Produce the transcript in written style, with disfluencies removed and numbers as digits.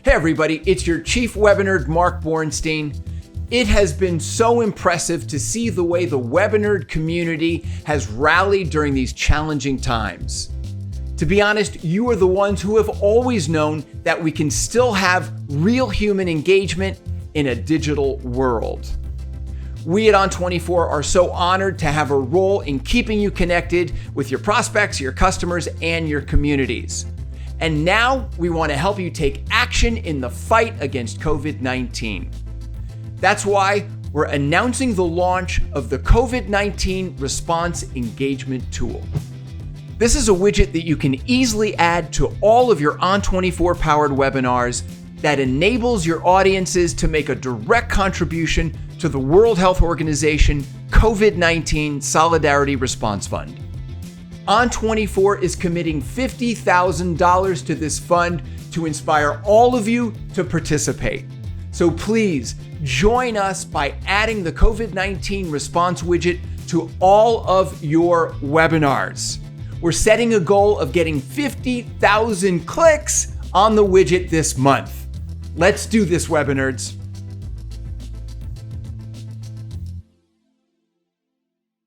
Hey everybody, it's your Chief Webinar, Mark Bornstein. It has been so impressive to see the way the Webinar community has rallied during these challenging times. To be honest, you are the ones who have always known that we can still have real human engagement in a digital world. We at ON24 are so honored to have a role in keeping you connected with your prospects, your customers, and your communities. And now we want to help you take action in the fight against COVID-19. That's why we're announcing the launch of the COVID-19 Response Engagement Tool. This is a widget that you can easily add to all of your ON24 powered webinars that enables your audiences to make a direct contribution to the World Health Organization COVID-19 Solidarity Response Fund. ON24 is committing $50,000 to this fund to inspire all of you to participate. So please join us by adding the COVID-19 response widget to all of your webinars. We're setting a goal of getting 50,000 clicks on the widget this month. Let's do this, Webinards.